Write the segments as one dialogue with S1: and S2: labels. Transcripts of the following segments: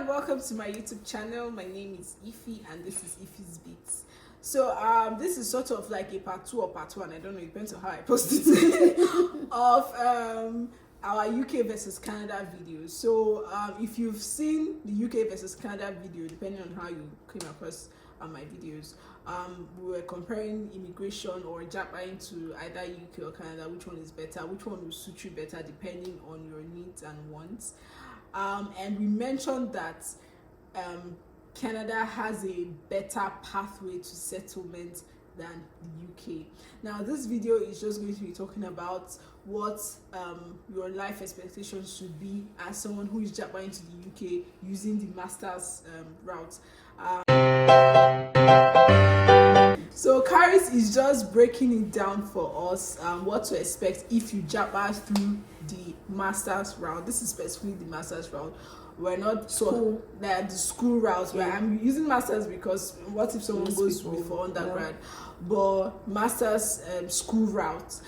S1: welcome to my YouTube channel. My name is Ify and this is Ify's Beats. So this is sort of like a part 2 or part 1, I don't know, it depends on how I post it, of our UK versus Canada videos. So if you've seen the UK versus Canada video, depending on how you came across my videos, we were comparing immigration or Japan to either UK or Canada, which one is better, which one will suit you better depending on your needs and wants. And we mentioned that Canada has a better pathway to settlement than the UK. Now this video is just going to be talking about what your life expectations should be as someone who is Japan to the UK using the master's route. So Karis is just breaking it down for us, what to expect if you Japan through the master's route. This is specifically the master's route. We're not so that the school routes where I'm using masters because what if someone goes before undergrad, but masters school route.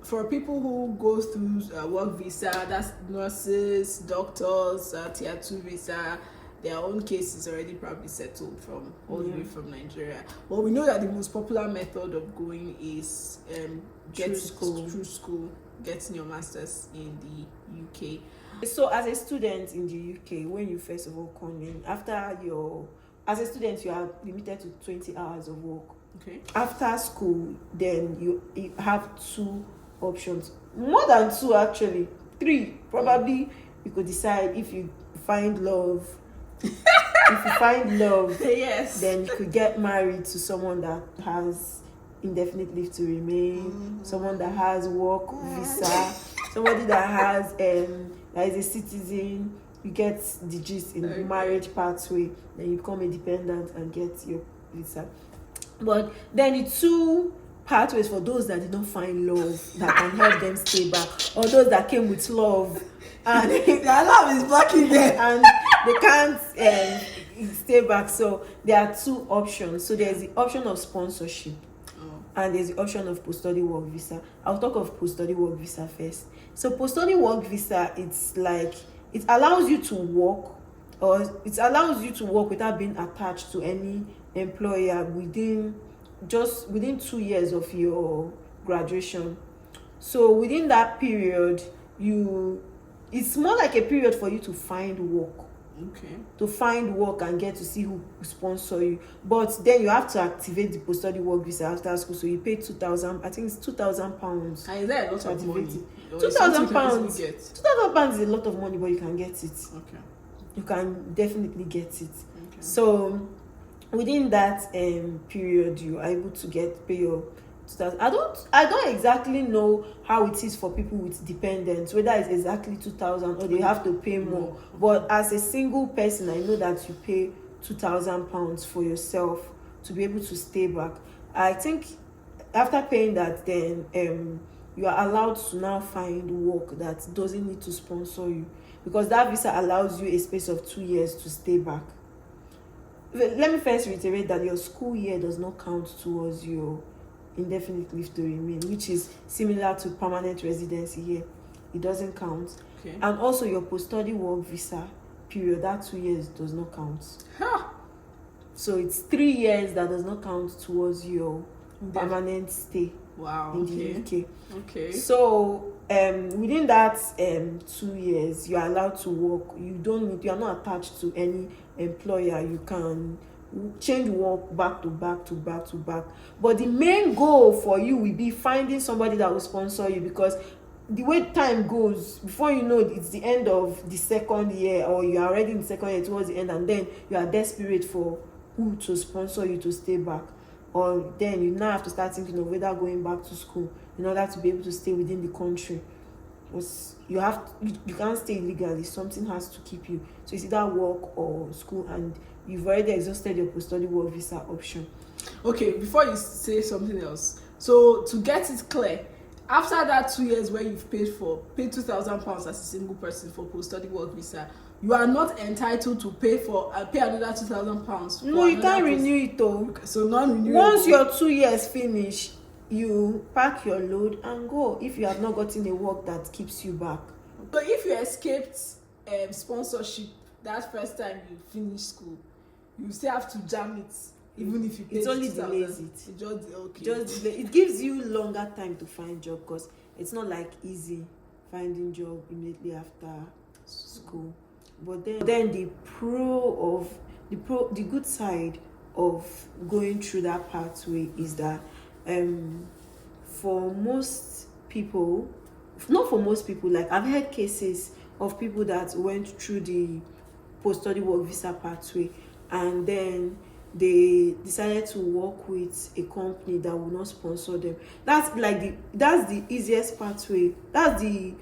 S1: For people who go through work visa, that's nurses, doctors, tier 2 visa, their own case is already probably settled from all the way from Nigeria. But we know that the most popular method of going is through school, getting your masters in the UK.
S2: So as a student in the UK, when you first of all come in, as a student you are limited to 20 hours of work.
S1: Okay.
S2: After school, then you have 2 options. More than 2 actually. 3. Probably you could decide if you find love. If you find love,
S1: yes,
S2: then you could get married to someone that has indefinite leave to remain, someone that has work visa, somebody that has that is a citizen. You get the gist in the marriage pathway, then you become a dependent and get your visa. But then the 2 pathways for those that did not find love that can help them stay back, or those that came with love and
S1: their love is blocking them
S2: and they can't stay back. So there are 2 options. So there's the option of sponsorship and there's the option of post-study work visa. I'll talk of post-study work visa first. So post-study work visa, it's like it allows you to work, or it allows you to work without being attached to any employer within 2 years of your graduation. So within that period, it's more like a period for you to find work.
S1: Okay.
S2: To find work and get to see who sponsor you. But then you have to activate the post-study work visa after school. So you pay 2,000, I think it's £2,000.
S1: And is that a lot of money?
S2: £2,000. £2,000 is a lot of money, but you can get it.
S1: Okay.
S2: You can definitely get it.
S1: Okay.
S2: So within that period, you are able to pay your 2,000. I don't exactly know how it is for people with dependents, whether it's exactly 2,000 or they have to pay more. But as a single person, I know that you pay £2,000 for yourself to be able to stay back. I think after paying that, then you are allowed to now find work that doesn't need to sponsor you, because that visa allows you a space of 2 years to stay back. Let me first reiterate that your school year does not count towards your indefinite leave to remain, which is similar to permanent residency here. It doesn't count.
S1: Okay.
S2: And also your post-study work visa period, that 2 years does not count. So it's 3 years that does not count towards your permanent stay in the UK.
S1: Okay.
S2: So within that 2 years, you are allowed to work. You are not attached to any employer. You can change work back to back. But the main goal for you will be finding somebody that will sponsor you, because the way time goes, before you know it's the end of the second year, or you are already in the second year towards the end, and then you are desperate for who to sponsor you to stay back. Or then you now have to start thinking of whether going back to school in order to be able to stay within the country. Because you can't stay illegally. Something has to keep you. So it's either work or school, and you've already exhausted your post-study work visa option. Okay,
S1: before you say something else, so to get it clear, after that 2 years where you've paid £2,000 as a single person for post-study work visa, you are not entitled to pay another £2,000.
S2: No, you can't renew it though.
S1: Okay, so non-renewable.
S2: Once your 2 years finish, you pack your load and go, if you have not gotten a work that keeps you back.
S1: But if you escaped sponsorship that first time you finish school, you still have to jam it, even if you pay
S2: It only
S1: 2,000.
S2: delays it.
S1: It just okay.
S2: Just delay. It gives you longer time to find job, because it's not like easy finding job immediately after school. But then the good side of going through that pathway is that for most people, not for most people, like I've heard cases of people that went through the post-study work visa pathway, and then they decided to work with a company that will not sponsor them. That's the easiest pathway. That's the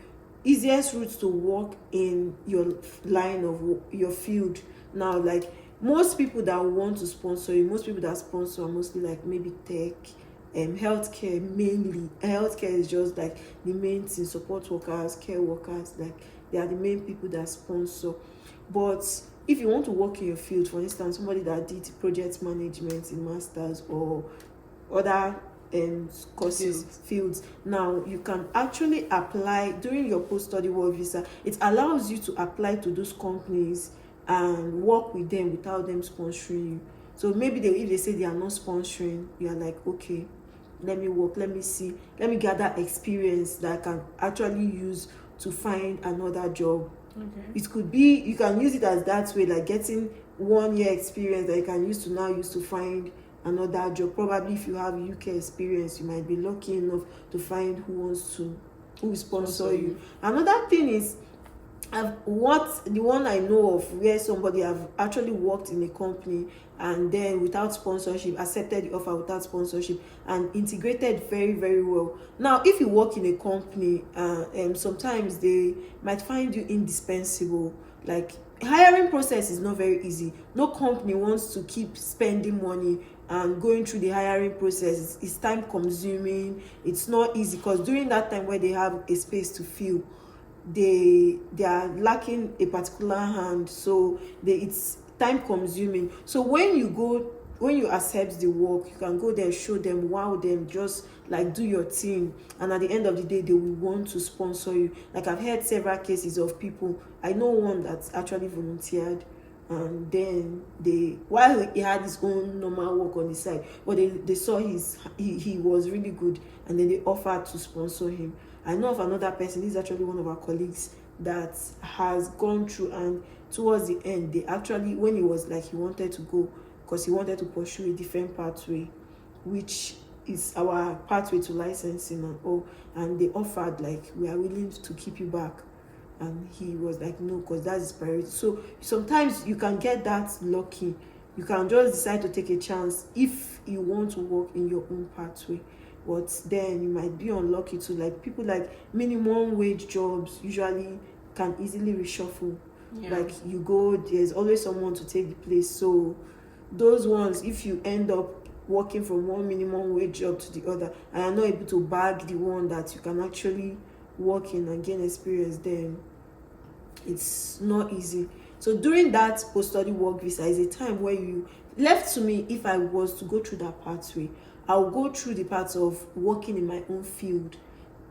S2: easiest route to work in your line of your field. Now, like most people that want to sponsor you, most people that sponsor are mostly like maybe tech, healthcare mainly. Healthcare is just like the main thing. Support workers, care workers, like they are the main people that sponsor. But if you want to work in your field, for instance, somebody that did project management in masters or other fields, now you can actually apply during your post-study work visa. It allows you to apply to those companies and work with them without them sponsoring you. So maybe if they say they are not sponsoring, you are like, okay, let me work, let me see, let me gather experience that I can actually use to find another job.
S1: Okay.
S2: It could be, you can use it as that way, like getting 1 year experience that you can use to find another job. Probably if you have UK experience, you might be lucky enough to find who will sponsor you. Another thing is, the one I know of where somebody have actually worked in a company and then without sponsorship accepted the offer without sponsorship and integrated very, very well. Now, if you work in a company, sometimes they might find you indispensable. Like, hiring process is not very easy. No company wants to keep spending money and going through the hiring process. It's time consuming. It's not easy, because during that time where they have a space to fill, they are lacking a particular hand, so it's time consuming. So when you accept the work, you can go there, show them, wow them, just like do your thing, and at the end of the day they will want to sponsor you. Like, I've heard several cases of people. I know one that's actually volunteered, and then while he had his own normal work on the side, but they saw he was really good, and then they offered to sponsor him. I know of another person, this is actually one of our colleagues, that has gone through, and towards the end, they actually, when he was like he wanted to go, because he wanted to pursue a different pathway, which is our pathway to licensing and all, and they offered like, we are willing to keep you back, and he was like, no, because that's his priority. So sometimes you can get that lucky. You can just decide to take a chance if you want to work in your own pathway. But then you might be unlucky too. Like, people like minimum wage jobs usually can easily reshuffle.
S1: Yeah.
S2: Like, you go, there's always someone to take the place. So those ones, if you end up working from one minimum wage job to the other and are not able to bag the one that you can actually work in and gain experience, then it's not easy. So during that post-study work visa is a time where you, left to me, if I was to go through that pathway, I'll go through the parts of working in my own field,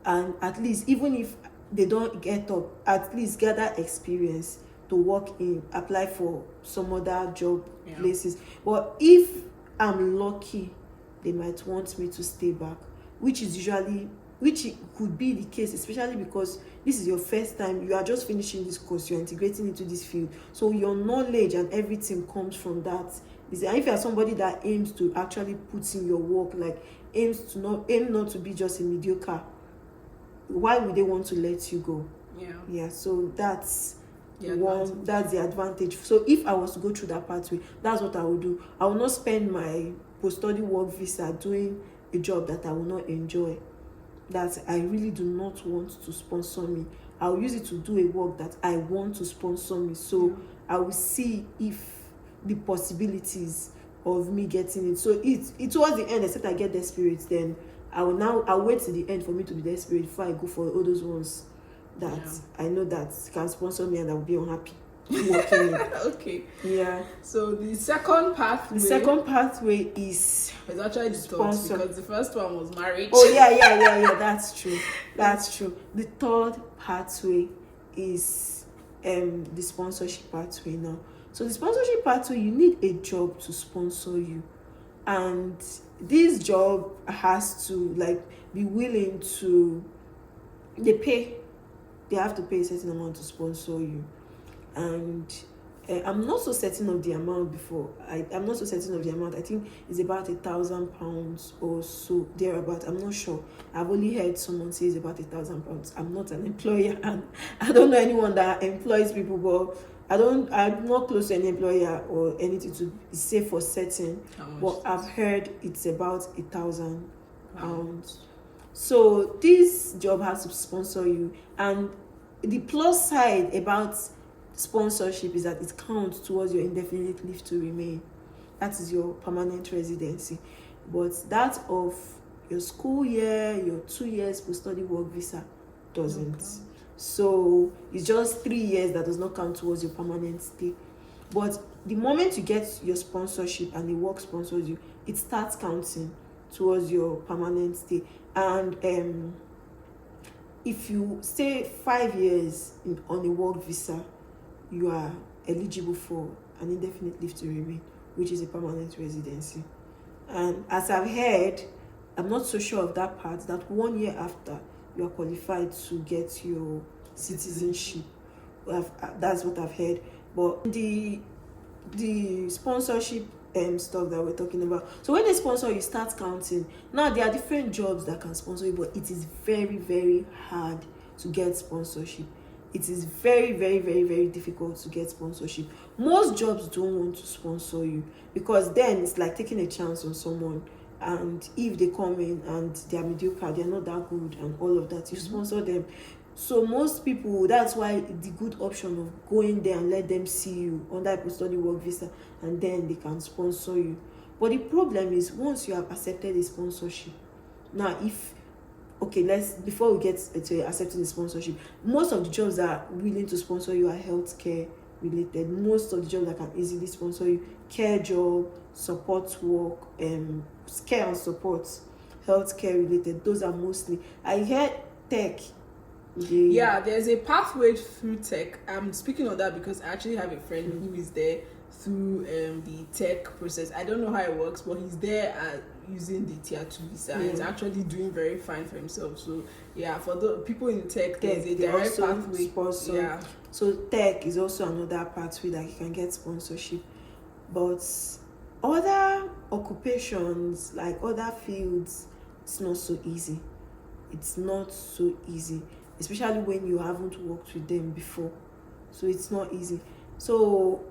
S2: and at least, even if they don't get up, at least gather experience to work in, apply for some other job places. But if I'm lucky, they might want me to stay back, which could be the case, especially because this is your first time, you are just finishing this course, you're integrating into this field, so your knowledge and everything comes from that. And if you are somebody that aims to actually put in your work, like aim not to be just a mediocre, why would they want to let you go? So that's the advantage. So if I was to go through that pathway, that's what I would do. I will not spend my post-study work visa doing a job that I will not enjoy, that I really do not want to sponsor me. I'll use it to do a work that I want to sponsor me. So I will see if the possibilities of me getting it. So it towards the end, except I get desperate, then I'll wait to the end for me to be desperate before I go for all those ones that I know that can sponsor me and I will be unhappy working.
S1: Okay.
S2: Yeah.
S1: So the second
S2: pathway is
S1: actually the sponsor, because the first one was marriage.
S2: Oh yeah. That's true. The third pathway is the sponsorship pathway now. So the sponsorship pathway, you need a job to sponsor you, and this job has to like be willing to, they have to pay a certain amount to sponsor you. And I'm not so certain of the amount before. I'm not so certain of the amount. I think it's about £1,000 or so thereabout. I'm not sure. I've only heard someone say it's about £1,000. I'm not an employer, and I don't know anyone that employs people, but I'm not close to any employer or anything to say for certain. But I've heard it's about £1,000. So this job has to sponsor you, and the plus side about sponsorship is that it counts towards your indefinite leave to remain. That is your permanent residency. But that of your school year, your 2 years post-study work visa doesn't. Okay. So it's just 3 years that does not count towards your permanent stay. But the moment you get your sponsorship and the work sponsors you, it starts counting towards your permanent stay. And if you stay 5 years on a work visa, you are eligible for an indefinite leave to remain, which is a permanent residency. And as I've heard, I'm not so sure of that part, that 1 year after, you are qualified to get your citizenship. That's what I've heard. But the sponsorship stuff that we're talking about, so when they sponsor you, start counting. Now there are different jobs that can sponsor you, but it is very, very hard to get sponsorship. It is very, very, very, very difficult to get sponsorship. Most jobs don't want to sponsor you, because then it's like taking a chance on someone, and if they come in and they are mediocre, they're not that good and all of that, you sponsor them. So most people, that's why the good option of going there and let them see you under a post-study work visa, and then they can sponsor you. But the problem is, once you have accepted a sponsorship, now before we get to accepting the sponsorship, most of the jobs that are willing to sponsor you are healthcare related. Most of the jobs that can easily sponsor you, care job, support work, care and support, healthcare related, those are mostly. I heard tech.
S1: There's a pathway through tech. I'm speaking on that because I actually have a friend who is there through the tech process. I don't know how it works, but he's there using the tier 2 visa. He's actually doing very fine for himself. So for the people in tech, there's a direct pathway.
S2: Sponsor. So tech is also another pathway that you can get sponsorship. But other occupations, like other fields, it's not so easy. It's not so easy, especially when you haven't worked with them before. So it's not easy. So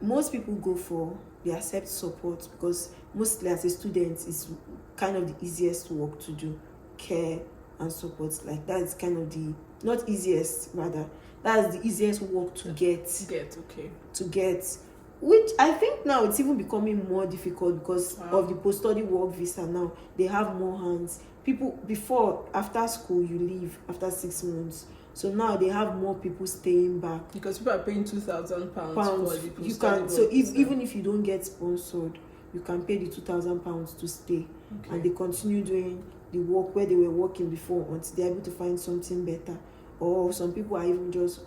S2: most people they accept support, because mostly as a student, it's kind of the easiest work to do. Care and support, like that is kind of the, not easiest, rather, that's the easiest work to get. To get, which I think now it's even becoming more difficult because of the post-study work visa. Now they have more hands. People before, after school, you leave after 6 months. So now they have more people staying back,
S1: because people are paying £2,000 for the
S2: you can. So even if you don't get sponsored, you can pay the £2,000 to stay, and they continue doing the work where they were working before until they're able to find something better. Or some people are even just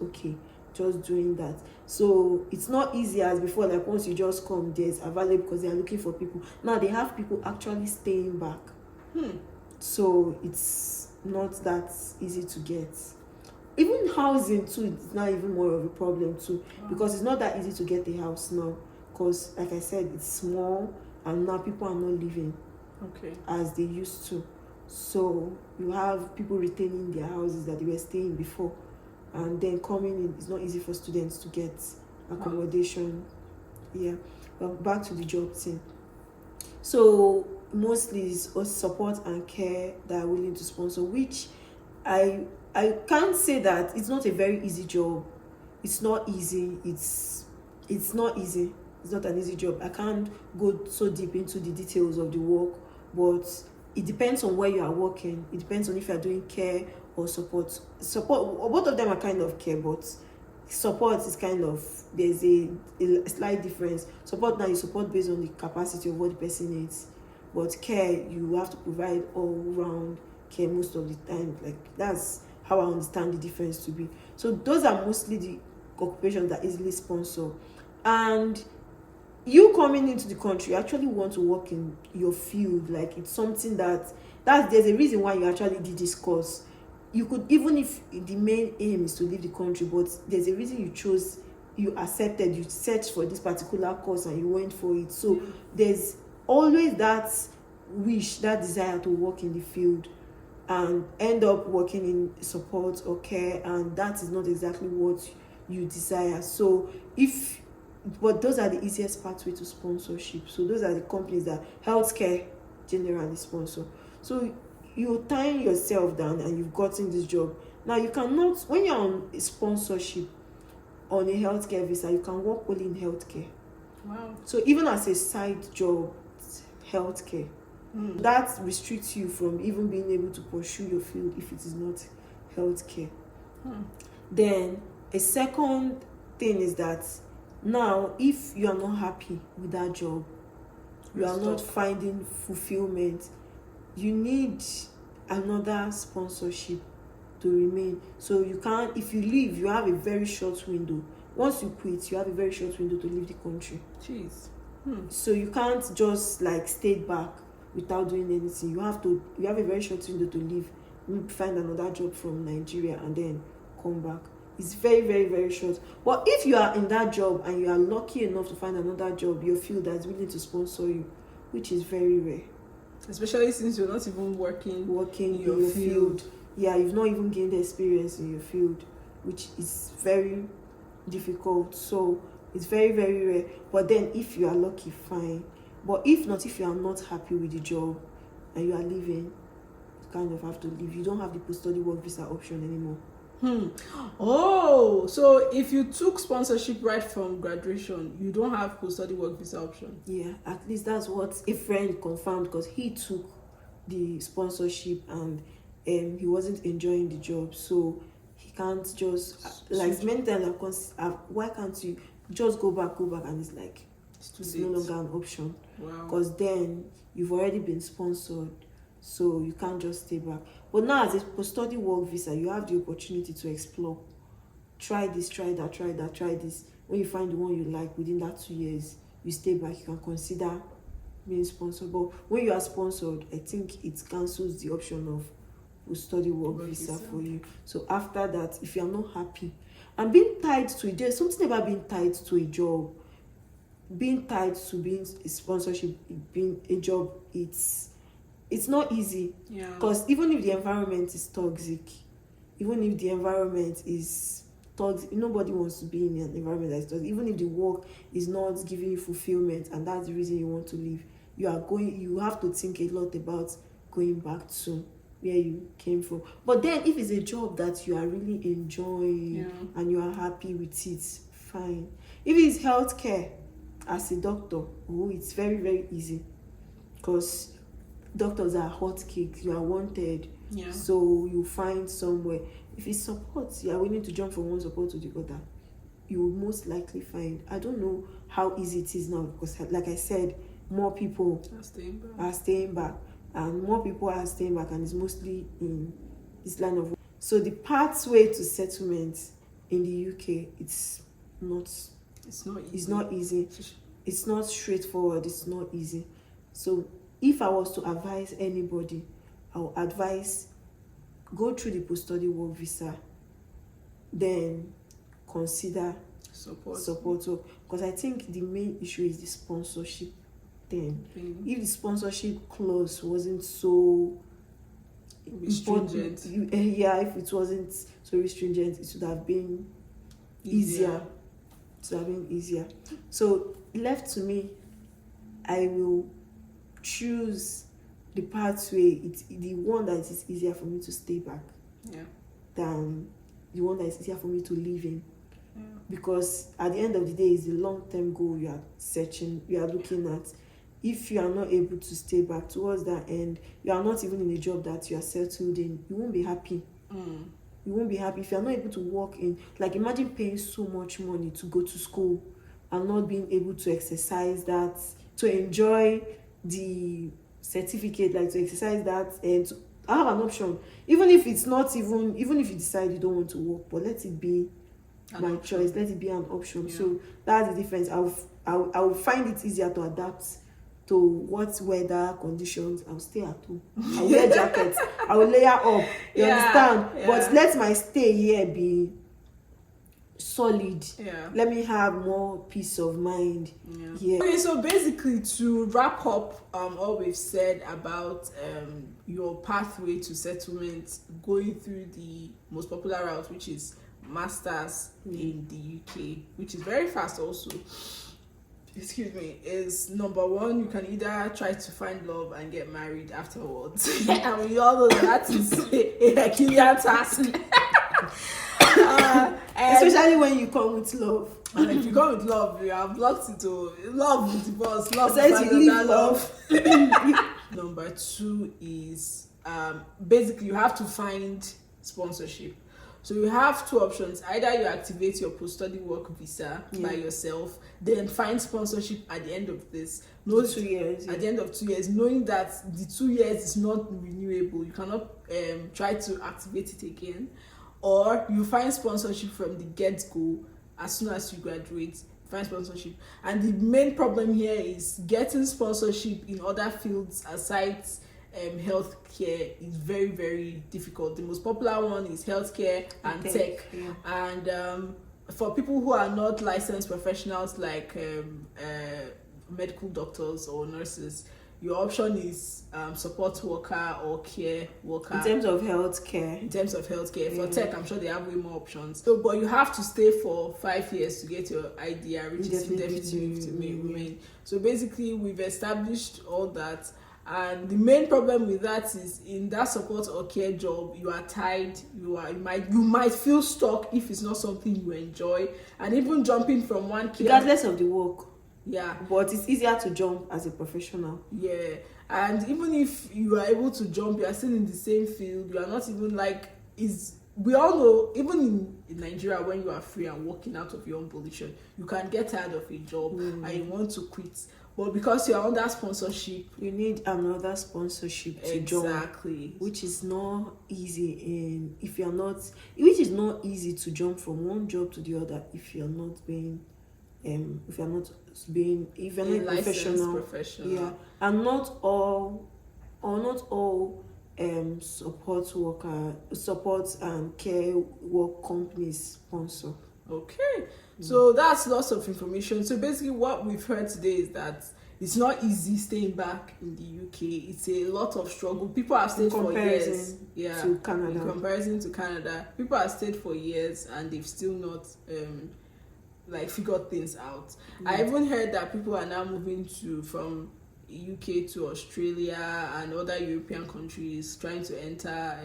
S2: doing that. So it's not easy as before. Like once you just come, there's available, because they are looking for people. Now they have people actually staying back. So it's not that easy to get. Even housing too, it's not even more of a problem too, because it's not that easy to get a house now, because like I said, it's small, and now people are not living as they used to. So you have people retaining their houses that they were staying before, and then coming in. It's not easy for students to get accommodation. But back to the job thing. So mostly it's support and care that are willing to sponsor, which I can't say that it's not a very easy job. It's not easy. It's not easy. It's not an easy job. I can't go so deep into the details of the work, but it depends on where you are working. It depends on if you are doing care or support. Both of them are kind of care, but support is kind of, there's a slight difference. Support, now you support based on the capacity of what the person needs, but care, you have to provide all round care most of the time. Like that's how I understand the difference to be. So those are mostly the occupations that easily sponsor. And you coming into the country, you actually want to work in your field. Like, it's something that there's a reason why you actually did this course. You could, even if the main aim is to leave the country, but there's a reason you chose, you accepted, you searched for this particular course and you went for it. So there's always that wish, that desire to work in the field and end up working in support or care, and that is not exactly what you desire. So but those are the easiest pathway to sponsorship. So those are the companies that healthcare generally sponsor. So you're tying yourself down and you've gotten this job. Now you cannot, when you're on a sponsorship on a healthcare visa, you can work only in healthcare.
S1: Wow.
S2: So even as a side job, healthcare, that restricts you from even being able to pursue your field if it is not healthcare. Then a second thing is that now, if you are not happy with that job, you are not finding fulfillment, you need another sponsorship to remain. So you can't, if you leave, you have a very short window. Once you quit, you have a very short window to leave the country.
S1: Jeez.
S2: So you can't just like stay back without doing anything. You have a very short window to leave, maybe find another job from Nigeria and then come back. It's very, very, very short. But if you are in that job and you are lucky enough to find another job, your field that's willing to sponsor you, which is very rare.
S1: Especially since you're not even working
S2: in your field. Yeah, you've not even gained experience in your field, which is very difficult. So it's very, very rare. But then if you are lucky, fine. But if not, if you are not happy with the job and you are leaving, you kind of have to leave. You don't have the post-study work visa option anymore.
S1: Oh, so if you took sponsorship right from graduation, you don't have post-study work visa option?
S2: Yeah, at least that's what a friend confirmed, because he took the sponsorship and he wasn't enjoying the job, so he can't just like many times why can't you just go back, and it's like it's no longer an option.
S1: Wow.
S2: Because then you've already been sponsored, so you can't just stay back. But now, as a post-study work visa, you have the opportunity to explore. Try this, try that, try this. When you find the one you like within that 2 years, you stay back, you can consider being sponsored. But when you are sponsored, I think it cancels the option of post-study work visa for you. So after that, if you are not happy, and being tied to it, there's something about being tied to a job. Being tied to being a sponsorship, being a job, it's not easy.
S1: Yeah.
S2: Because even if the environment is toxic, nobody wants to be in an environment that is toxic. Even if the work is not giving you fulfillment and that's the reason you want to leave, you have to think a lot about going back to where you came from. But then if it's a job that you are really enjoying and you are happy with it, fine. If it's healthcare as a doctor, it's very, very easy, because doctors are hot cakes, you are wanted.
S1: Yeah.
S2: So you find somewhere. If it's support, you are willing to jump from one support to the other, you will most likely find. I don't know how easy it is now, because like I said, more people are staying back and more people are staying back, and it's mostly in this line of work. So the pathway to settlement in the UK, it's not easy. It's not straightforward. It's not easy. So if I was to advise anybody, I would advise go through the post-study work visa, then consider support work, because I think the main issue is the sponsorship thing. If the sponsorship clause wasn't so
S1: restringent,
S2: if it wasn't so restringent, it would have been easier. So left to me, I will choose the pathway. It's the one that is easier for me to stay back than the one that is easier for me to live in. Because at the end of the day, it's the long-term goal you are looking at. If you are not able to stay back towards that end, you are not even in a job that you are settled in, you won't be happy. You won't be happy if you are not able to work in, like, imagine paying so much money to go to school and not being able to exercise that, to enjoy the certificate, like to exercise that, and I have an option. Even if it's not even if you decide you don't want to work, but let it be my choice. Let it be an option.
S1: Yeah.
S2: So that's the difference. I will find it easier to adapt to what weather conditions. I'll stay at home. I'll wear jackets. I'll layer up. You understand?
S1: Yeah.
S2: But let my stay here be solid.
S1: Yeah.
S2: Let me have more peace of mind.
S1: Yeah. Okay, so basically to wrap up all we've said about your pathway to settlement, going through the most popular route, which is masters in the UK, which is very fast also, excuse me, is number one, you can either try to find love and get married afterwards. And we all know that is a Herculean task.
S2: Especially when you come with love.
S1: And if you go with love, you have blocked it to love with divorce, love
S2: Says
S1: with
S2: you leave
S1: love. Number two is basically you have to find sponsorship. So you have two options. Either you activate your post-study work visa by yourself, then find sponsorship at the end of this.
S2: 2 years.
S1: At the end of 2 years, knowing that the 2 years is not renewable, you cannot try to activate it again. Or you find sponsorship from the get-go as soon as you graduate. Find sponsorship. And the main problem here is getting sponsorship in other fields aside healthcare is very, very difficult. The most popular one is healthcare and tech.
S2: Yeah.
S1: And for people who are not licensed professionals like medical doctors or nurses, your option is support worker or care worker.
S2: In terms of healthcare.
S1: For tech, I'm sure they have way more options. So, but you have to stay for 5 years to get your IDR, which is indefinite leave to remain. So basically, we've established all that. And the main problem with that is in that support or care job, you are tied. You might feel stuck if it's not something you enjoy. And even jumping from one care,
S2: regardless of the work.
S1: Yeah.
S2: But it's easier to jump as a professional.
S1: Yeah. And even if you are able to jump, you are still in the same field. You are not even we all know, even in Nigeria, when you are free and working out of your own volition, you can get tired of a job and you want to quit. But because you're under sponsorship,
S2: you need another sponsorship to jump.
S1: Exactly.
S2: Which is not easy which is not easy to jump from one job to the other if you're not a professional. Yeah. And not all support and care work companies sponsor.
S1: Okay. So that's lots of information. So basically what we've heard today is that it's not easy staying back in the UK. It's a lot of struggle. People have stayed for years. Yeah.
S2: To Canada.
S1: In comparison to Canada. People have stayed for years and they've still not figured things out. I even heard that people are now moving from UK to Australia and other European countries, trying to enter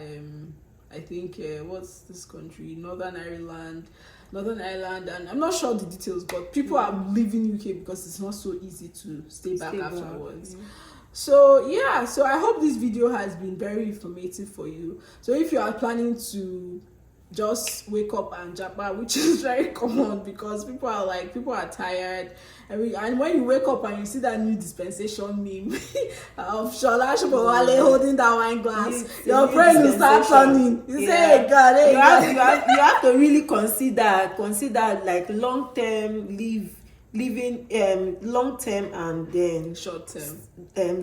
S1: I think what's this country, Northern Ireland, and I'm not sure the details, but people are leaving UK because it's not so easy to stay back afterwards. So I hope this video has been very informative for you. So if you are planning to just wake up and japa, which is very common because people are tired, and when you wake up and you see that new dispensation meme of Shola Shobowale holding that wine glass, your brain will start turning. You say, hey God, hey God.
S2: You have to really consider like long-term living, long-term and then
S1: short-term,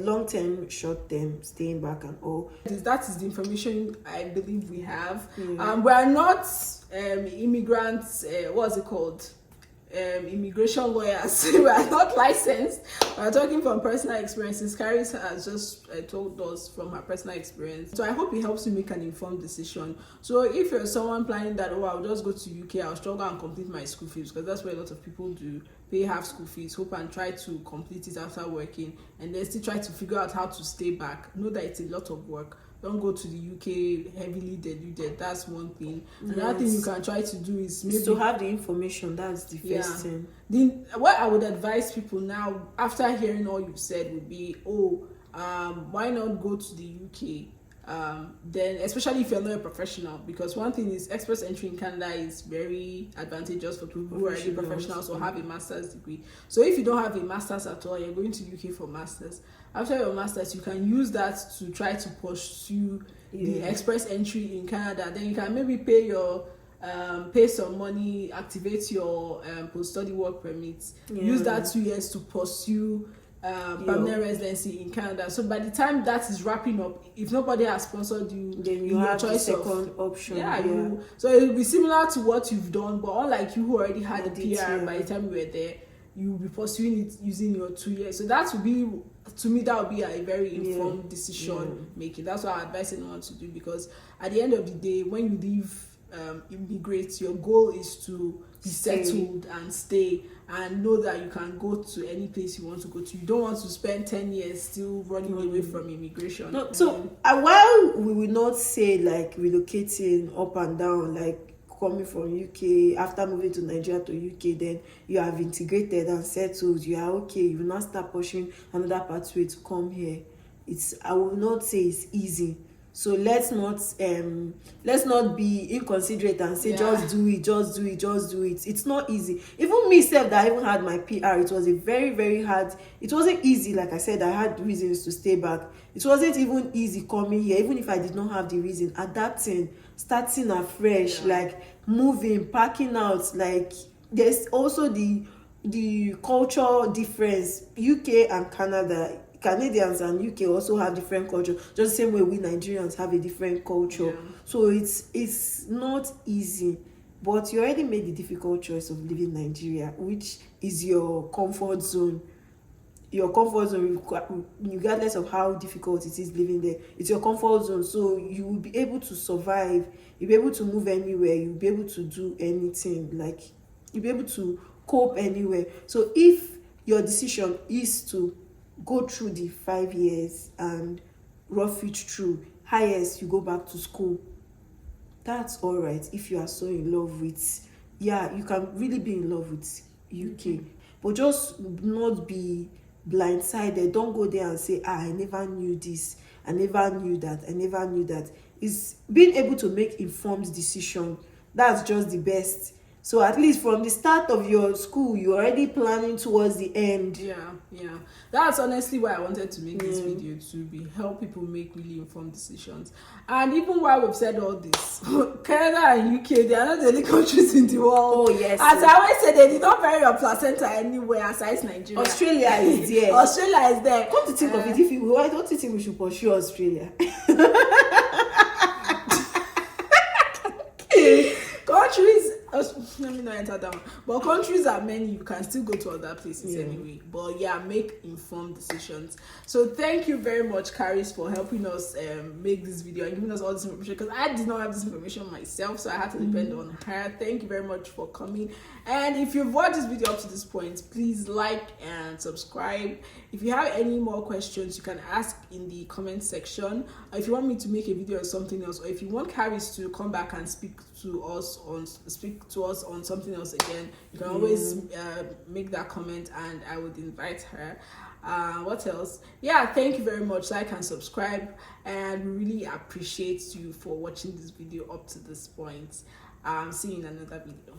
S2: long-term, short-term, staying back and all.
S1: That is the information I believe we have. We are not immigrants. What's it called? Immigration lawyers. We are not licensed. We are talking from personal experiences. Carrie has just told us from her personal experience. So I hope it helps you make an informed decision. So if you're someone planning that, I'll just go to UK, I'll struggle and complete my school fees, because that's what a lot of people do. Pay half school fees, hope and try to complete it after working, and then still try to figure out how to stay back. Know that it's a lot of work. Don't go to the UK heavily deluded. That's one thing. Another thing you can try to do is maybe
S2: to have the information. That's the first thing.
S1: What I would advise people now, after hearing all you've said, would be, why not go to the UK? then especially if you're not a professional, because one thing is express entry in Canada is very advantageous for people who are already professionals or have a master's degree. So if you don't have a master's at all, you're going to UK for masters. After your masters, you can use that to try to pursue the express entry in Canada. Then you can maybe pay some money, activate your post-study work permits, use that 2 years to pursue permanent residency in Canada. So by the time that is wrapping up, if nobody has sponsored you,
S2: then you have the second option.
S1: So it will be similar to what you've done, but unlike you who already had a PR, by the time you were there, you will be pursuing it using your 2 years. So that would be, to me, that would be a very informed decision making. That's what I advise anyone to do, because at the end of the day, when you leave immigrate, your goal is to be settled and stay and know that you can go to any place you want to go to. You don't want to spend 10 years still running away from immigration.
S2: No, so while we will not say like relocating up and down, like coming from UK after moving to Nigeria to UK, then you have integrated and settled, you are okay, you will not start pushing another pathway to come here. I will not say it's easy. So let's not be inconsiderate and say just do it. It's not easy. Even me self, that I even had my PR, it was a very, very hard. It wasn't easy. Like I said, I had reasons to stay back. It wasn't even easy coming here, even if I did not have the reason. Adapting, starting afresh, like moving, packing out. Like there's also the cultural difference. UK and Canada. Canadians and UK also have different culture, just the same way we Nigerians have a different culture. So it's not easy, but you already made the difficult choice of leaving Nigeria, which is your comfort zone. Your comfort zone, regardless of how difficult it is living there, it's your comfort zone. So you will be able to survive, you'll be able to move anywhere, you'll be able to do anything, like you'll be able to cope anywhere. So if your decision is to go through the 5 years and rough it through, highest you go back to school, that's all right. If you are so in love with, you can really be in love with UK, but just not be blindsided. Don't go there and say, I never knew this, I never knew that. It's being able to make informed decision. That's just the best. So at least from the start of your school, you're already planning towards the end.
S1: That's honestly why I wanted to make this video, to help people make really informed decisions. And even while we've said all this, Canada and UK, they are not the only countries in the world. As I always say, they did not bury your placenta anywhere aside Nigeria.
S2: Australia is there.
S1: Australia is there.
S2: Come to think of it, why don't you think we should pursue Australia?
S1: Countries, let me not enter that one. But countries are many, you can still go to other places anyway. But make informed decisions. So thank you very much, Caris, for helping us make this video and giving us all this information, because I did not have this information myself, so I had to depend on her. Thank you very much for coming. And if you've watched this video up to this point, please like and subscribe. If you have any more questions, you can ask in the comment section. If you want me to make a video or something else, or if you want Caris to come back and speak to us on something else again, you can always make that comment and I would invite her. What else? Thank you very much. Like and subscribe, and we really appreciate you for watching this video up to this point. See you in another video.